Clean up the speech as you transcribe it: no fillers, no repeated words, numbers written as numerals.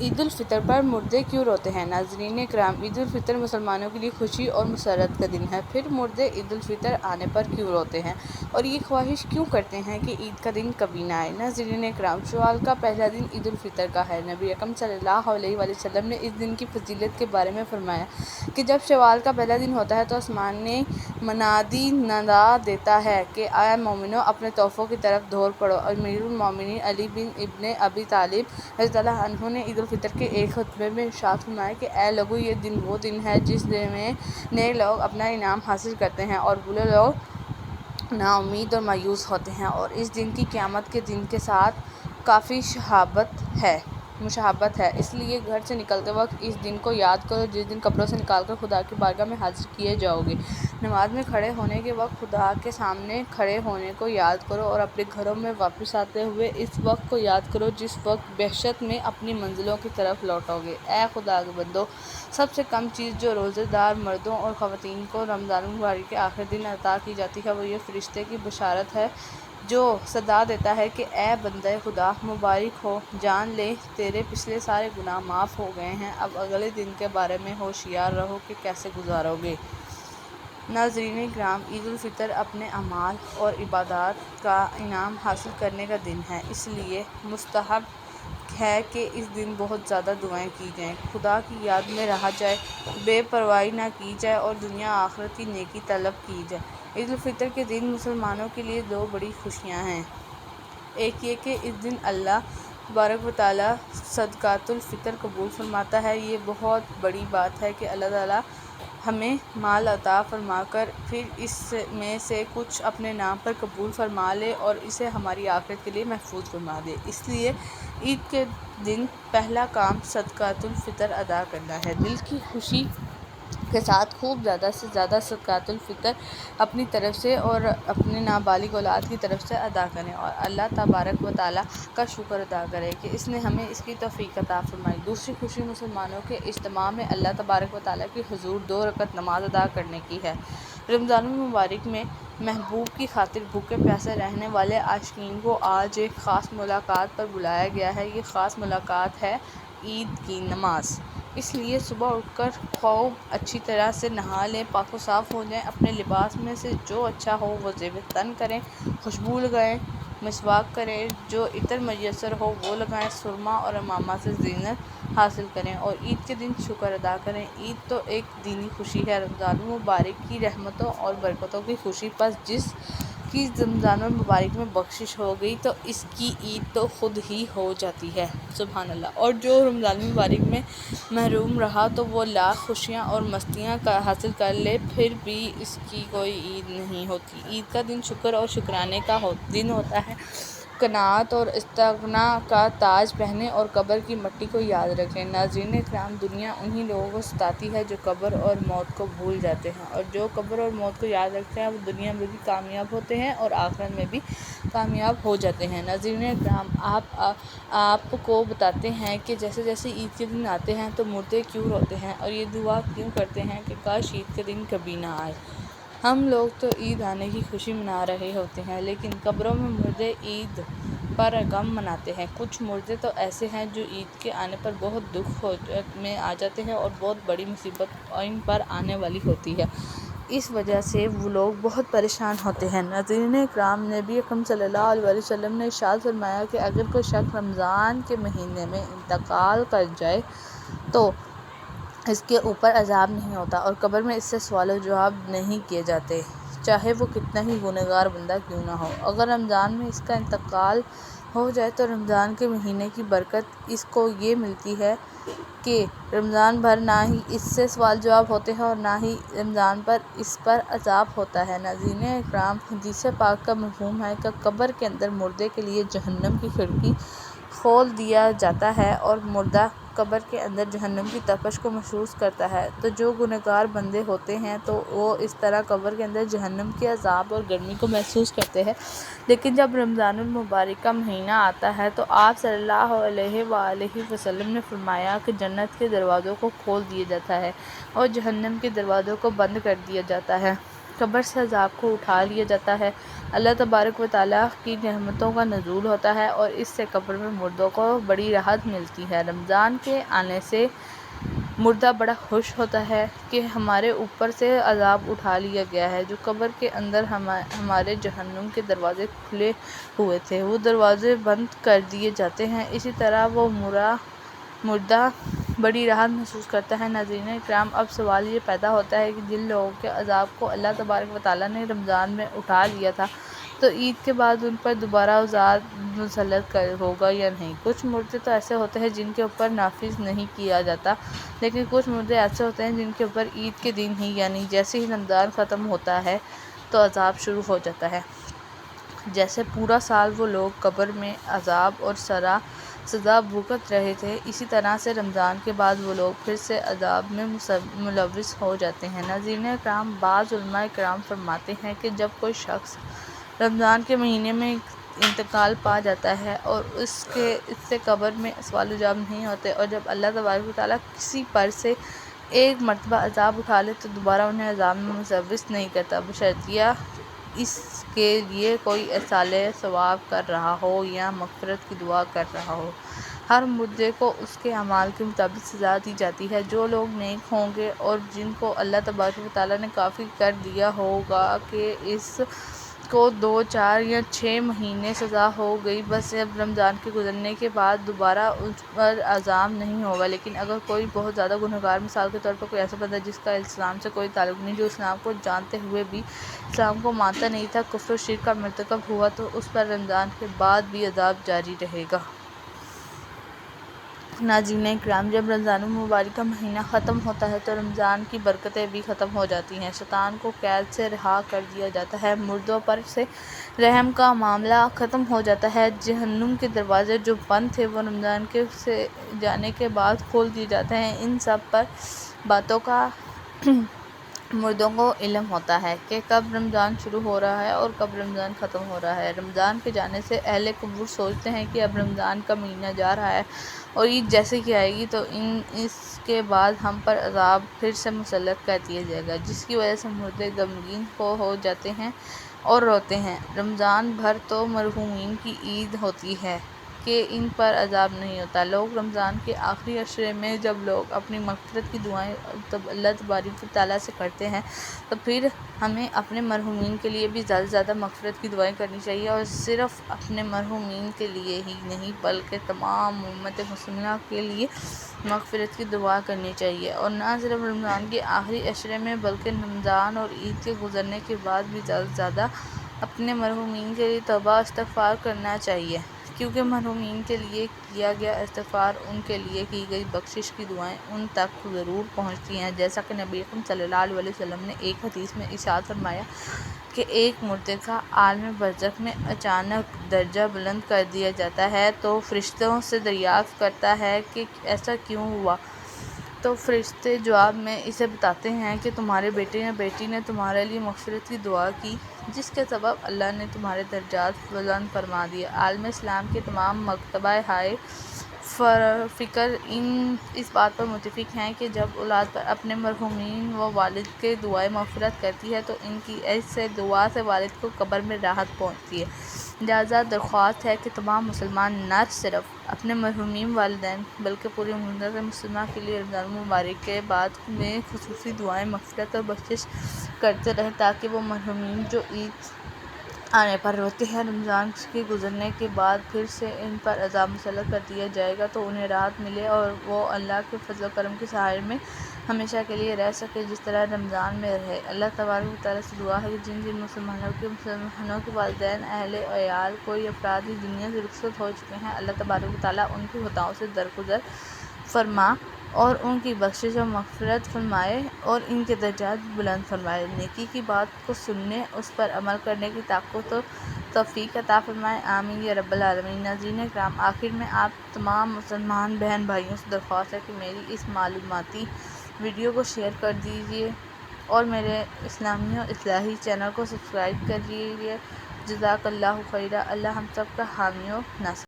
عید الفطر پر مردے کیوں روتے ہیں؟ ناظرین کرام، عید الفطر مسلمانوں کے لیے خوشی اور مسرت کا دن ہے۔ پھر مردے عید الفطر آنے پر کیوں روتے ہیں اور یہ خواہش کیوں کرتے ہیں کہ عید کا دن کبھی نہ آئے؟ ناظرین کرام، شوال کا پہلا دن عید الفطر کا ہے۔ نبی اکرم صلی اللہ علیہ وآلہ وسلم نے اس دن کی فضیلت کے بارے میں فرمایا کہ جب شوال کا پہلا دن ہوتا ہے تو آسمان میں منادی ندا دیتا ہے کہ اے مومنو، اپنے تحفوں کی طرف دوڑ پڑو۔ امیر المومنین علی بن ابن ابی طالب رضی اللہ عنہ نے عید الفطر کے ایک خطبے میں ارشاد فرمایا کہ اے لوگو، یہ دن وہ دن ہے جس میں نیک لوگ اپنا انعام حاصل کرتے ہیں اور برے لوگ نا امید اور مایوس ہوتے ہیں، اور اس دن کی قیامت کے دن کے ساتھ کافی مشابہت ہے۔ اس لیے گھر سے نکلتے وقت اس دن کو یاد کرو جس دن قبروں سے نکال کر خدا کی بارگاہ میں حاضر کیے جاؤ گے۔ نماز میں کھڑے ہونے کے وقت خدا کے سامنے کھڑے ہونے کو یاد کرو اور اپنے گھروں میں واپس آتے ہوئے اس وقت کو یاد کرو جس وقت وحشت میں اپنی منزلوں کی طرف لوٹو گے۔ اے خدا کے بندو، سب سے کم چیز جو روزے دار مردوں اور خواتین کو رمضان المبارک کے آخری دن عطا کی جاتی ہے وہ یہ فرشتے کی بشارت ہے جو صدا دیتا ہے کہ اے بندہ خدا، مبارک ہو، جان لے تیرے پچھلے سارے گناہ معاف ہو گئے ہیں، اب اگلے دن کے بارے میں ہوشیار رہو کہ کیسے گزارو گے۔ ناظرین کرام، عید الفطر اپنے اعمال اور عبادات کا انعام حاصل کرنے کا دن ہے، اس لیے مستحب ہے کہ اس دن بہت زیادہ دعائیں کی جائیں، خدا کی یاد میں رہا جائے، بے پرواہی نہ کی جائے اور دنیا آخرت کی نیکی طلب کی جائے۔ عید الفطر کے دن مسلمانوں کے لیے دو بڑی خوشیاں ہیں۔ ایک یہ کہ اس دن اللہ تبارک و تعالیٰ صدقۃ الفطر قبول فرماتا ہے۔ یہ بہت بڑی بات ہے کہ اللہ تعالیٰ ہمیں مال عطا فرما کر پھر اس میں سے کچھ اپنے نام پر قبول فرما لے اور اسے ہماری آخرت کے لیے محفوظ فرما دے۔ اس لیے عید کے دن پہلا کام صدقۃ الفطر ادا کرنا ہے۔ دل کی خوشی کے ساتھ خوب زیادہ سے زیادہ صدقۃ الفطر اپنی طرف سے اور اپنے نابالغ اولاد کی طرف سے ادا کریں اور اللہ تبارک و تعالیٰ کا شکر ادا کریں کہ اس نے ہمیں اس کی توفیق عطا فرمائی۔ دوسری خوشی مسلمانوں کے اجتماع میں اللہ تبارک و تعالیٰ کی حضور 2 رکعت نماز ادا کرنے کی ہے۔ رمضان المبارک میں محبوب کی خاطر بھوکے پیاسے رہنے والے عاشقین کو آج ایک خاص ملاقات پر بلایا گیا ہے۔ یہ خاص ملاقات ہے عید کی نماز۔ اس لیے صبح اٹھ کر خوب اچھی طرح سے نہا لیں، پاک و صاف ہو جائیں، اپنے لباس میں سے جو اچھا ہو وہ زیب تن کریں، خوشبو لگائیں، مسواک کریں، جو عطر میسر ہو وہ لگائیں، سرما اور عمامہ سے زینت حاصل کریں اور عید کے دن شکر ادا کریں۔ عید تو ایک دینی خوشی ہے، رمضان المبارک کی رحمتوں اور برکتوں کی خوشی۔ پس جس کی رمضان المبارک میں بخشش ہو گئی تو اس کی عید تو خود ہی ہو جاتی ہے، سبحان اللہ، اور جو رمضان المبارک میں محروم رہا تو وہ لاکھ خوشیاں اور مستیاں حاصل کر لے پھر بھی اس کی کوئی عید نہیں ہوتی۔ عید کا دن شکر اور شکرانے کا دن ہوتا ہے۔ قناعت اور استغنا کا تاج پہنیں اور قبر کی مٹی کو یاد رکھیں۔ ناظرین کرام، دنیا انہی لوگوں کو ستاتی ہے جو قبر اور موت کو بھول جاتے ہیں، اور جو قبر اور موت کو یاد رکھتے ہیں وہ دنیا میں بھی کامیاب ہوتے ہیں اور آخرت میں بھی کامیاب ہو جاتے ہیں۔ ناظرین کرام، آپ کو بتاتے ہیں کہ جیسے جیسے عید کے دن آتے ہیں تو مردے کیوں روتے ہیں اور یہ دعا کیوں کرتے ہیں کہ کاش عید کے دن کبھی نہ آئے۔ ہم لوگ تو عید آنے کی خوشی منا رہے ہوتے ہیں، لیکن قبروں میں مردے عید پر غم مناتے ہیں۔ کچھ مردے تو ایسے ہیں جو عید کے آنے پر بہت دکھ میں آ جاتے ہیں اور بہت بڑی مصیبت ان پر آنے والی ہوتی ہے، اس وجہ سے وہ لوگ بہت پریشان ہوتے ہیں۔ ناظرین کرام، نبی اکرم صلی اللہ علیہ وآلہ وسلم نے ارشاد فرمایا کہ اگر کوئی شخص رمضان کے مہینے میں انتقال کر جائے تو اس کے اوپر عذاب نہیں ہوتا اور قبر میں اس سے سوال و جواب نہیں کیے جاتے، چاہے وہ کتنا ہی گنہگار بندہ کیوں نہ ہو۔ اگر رمضان میں اس کا انتقال ہو جائے تو رمضان کے مہینے کی برکت اس کو یہ ملتی ہے کہ رمضان بھر نہ ہی اس سے سوال جواب ہوتے ہیں اور نہ ہی رمضان پر اس پر عذاب ہوتا ہے۔ ناظرین اکرام، حدیث پاک کا مفہوم ہے کہ قبر کے اندر مردے کے لیے جہنم کی کھڑکی کھول دیا جاتا ہے اور مردہ قبر کے اندر جہنم کی تپش کو محسوس کرتا ہے، تو جو گنہگار بندے ہوتے ہیں تو وہ اس طرح قبر کے اندر جہنم کے عذاب اور گرمی کو محسوس کرتے ہیں۔ لیکن جب رمضان المبارک کا مہینہ آتا ہے تو آپ صلی اللہ علیہ وآلہ وسلم نے فرمایا کہ جنت کے دروازوں کو کھول دیا جاتا ہے اور جہنم کے دروازوں کو بند کر دیا جاتا ہے۔ قبر سے عذاب کو اٹھا لیا جاتا ہے، اللہ تبارک و تعالیٰ کی رحمتوں کا نزول ہوتا ہے اور اس سے قبر میں مردوں کو بڑی راحت ملتی ہے۔ رمضان کے آنے سے مردہ بڑا خوش ہوتا ہے کہ ہمارے اوپر سے عذاب اٹھا لیا گیا ہے۔ جو قبر کے اندر ہمارے جہنم کے دروازے کھلے ہوئے تھے، وہ دروازے بند کر دیے جاتے ہیں، اسی طرح وہ مردہ بڑی راحت محسوس کرتا ہے۔ ناظرین اکرام، اب سوال یہ پیدا ہوتا ہے کہ جن لوگوں کے عذاب کو اللہ تبارک و تعالیٰ نے رمضان میں اٹھا لیا تھا، تو عید کے بعد ان پر دوبارہ عذاب مسلط ہوگا یا نہیں؟ کچھ مردے تو ایسے ہوتے ہیں جن کے اوپر نافذ نہیں کیا جاتا، لیکن کچھ مردے ایسے ہوتے ہیں جن کے اوپر عید کے دن ہی، یعنی جیسے ہی رمضان ختم ہوتا ہے تو عذاب شروع ہو جاتا ہے۔ جیسے پورا سال وہ لوگ قبر میں عذاب اور سزا بھگت رہے تھے، اسی طرح سے رمضان کے بعد وہ لوگ پھر سے عذاب میں ملوث ہو جاتے ہیں۔ ناظرین اکرام، بعض علماء کرام فرماتے ہیں کہ جب کوئی شخص رمضان کے مہینے میں انتقال پا جاتا ہے اور اس سے قبر میں سوال و جواب نہیں ہوتے، اور جب اللہ تبارک و تعالیٰ کسی پر سے ایک مرتبہ عذاب اٹھا لے تو دوبارہ انہیں عذاب میں ملوث نہیں کرتا، بشرطیہ اس کے لیے کوئی ایصال ثواب کر رہا ہو یا مغفرت کی دعا کر رہا ہو۔ ہر مردے کو اس کے اعمال کے مطابق سزا دی جاتی ہے۔ جو لوگ نیک ہوں گے اور جن کو اللہ تبارک و تعالیٰ نے کافی کر دیا ہوگا کہ اس کو 2، 4 یا 6 مہینے سزا ہو گئی، بس اب رمضان کے گزرنے کے بعد دوبارہ اس پر عذاب نہیں ہوگا۔ لیکن اگر کوئی بہت زیادہ گنہگار، مثال کے طور پر کوئی ایسا بندہ جس کا اسلام سے کوئی تعلق نہیں، جو اسلام کو جانتے ہوئے بھی اسلام کو مانتا نہیں تھا، کفر و شرک کا مرتکب ہوا، تو اس پر رمضان کے بعد بھی عذاب جاری رہے گا۔ ناظرین اکرام، جب رمضان المبارک کا مہینہ ختم ہوتا ہے تو رمضان کی برکتیں بھی ختم ہو جاتی ہیں، شیطان کو قید سے رہا کر دیا جاتا ہے، مردوں پر سے رحم کا معاملہ ختم ہو جاتا ہے، جہنم کے دروازے جو بند تھے وہ رمضان کے سے جانے کے بعد کھول دیے جاتے ہیں۔ ان سب باتوں کا مردوں کو علم ہوتا ہے کہ کب رمضان شروع ہو رہا ہے اور کب رمضان ختم ہو رہا ہے۔ رمضان کے جانے سے اہل قبور سوچتے ہیں کہ اب رمضان کا مہینہ جا رہا ہے اور عید جیسے کہ آئے گی تو اس کے بعد ہم پر عذاب پھر سے مسلط کر دیا جائے گا، جس کی وجہ سے مردے غمگین ہو جاتے ہیں اور روتے ہیں۔ رمضان بھر تو مرحومین کی عید ہوتی ہے کہ ان پر عذاب نہیں ہوتا۔ لوگ رمضان کے آخری عشرے میں جب لوگ اپنی مغفرت کی دعائیں اللہ تبارک و تعالیٰ سے کرتے ہیں تو پھر ہمیں اپنے مرحومین کے لیے بھی زیادہ سے زیادہ مغفرت کی دعائیں کرنی چاہیے، اور صرف اپنے مرحومین کے لیے ہی نہیں بلکہ تمام امت مسلمہ کے لیے مغفرت کی دعا کرنی چاہیے، اور نہ صرف رمضان کے آخری عشرے میں بلکہ رمضان اور عید کے گزرنے کے بعد بھی زیادہ سے زیادہ اپنے مرحومین کے لیے توبہ و استغفار کرنا چاہیے، کیونکہ مرحومین کے لیے کیا گیا استغفار ان کے لیے کی گئی بخشش کی دعائیں ان تک ضرور پہنچتی ہیں، جیسا کہ نبی اکرم صلی اللہ علیہ وسلم نے ایک حدیث میں ارشاد فرمایا کہ ایک مردے کا عالم برزخ میں اچانک درجہ بلند کر دیا جاتا ہے تو فرشتوں سے دریافت کرتا ہے کہ ایسا کیوں ہوا؟ تو فرشتے جواب میں اسے بتاتے ہیں کہ تمہارے بیٹے یا بیٹی نے تمہارے لیے مغفرت کی دعا کی، جس کے سبب اللہ نے تمہارے درجات بلند فرما دیے۔ عالم اسلام کے تمام مکتبہ ہائے فکر اس بات پر متفق ہیں کہ جب اولاد پر اپنے مرحومین و والد کے دعائے مغفرت کرتی ہے تو ان کی ایسے دعا سے والد کو قبر میں راحت پہنچتی ہے۔ لہٰذا درخواست ہے کہ تمام مسلمان نہ صرف اپنے مرحومین والدین بلکہ پوری امت مسلمہ کے لیے رمضان المبارک کے بعد میں خصوصی دعائیں مغفرت اور بخشش کرتے رہیں، تاکہ وہ مرحومین جو عید آنے پر روتے ہیں، رمضان کے گزرنے کے بعد پھر سے ان پر عذاب مسلط کر دیا جائے گا تو انہیں راحت ملے اور وہ اللہ کے فضل و کرم کے سہارے میں ہمیشہ کے لیے رہ سکے جس طرح رمضان میں رہے۔ اللہ تبارک و تعالیٰ سے دعا ہے کہ جن مسلمانوں کے والدین، اہل عیال، کوئی افراد اس دنیا سے رخصت ہو چکے ہیں، اللہ تبارک و تعالیٰ ان کی خطاؤں سے درگزر فرما اور ان کی بخشش و مغفرت فرمائے اور ان کے درجات بلند فرمائے، نیکی کی بات کو سننے، اس پر عمل کرنے کی طاقت و توفیق عطا فرمائے، آمین یا رب العالمین۔ ناظرین اکرام، آخر میں آپ تمام مسلمان بہن بھائیوں سے درخواست ہے کہ میری اس معلوماتی ویڈیو کو شیئر کر دیجیے اور میرے اسلامی و اصلاحی چینل کو سبسکرائب کر لیجیے۔ جزاک اللہ خیرا۔ اللہ ہم سب کا حامی و ناصر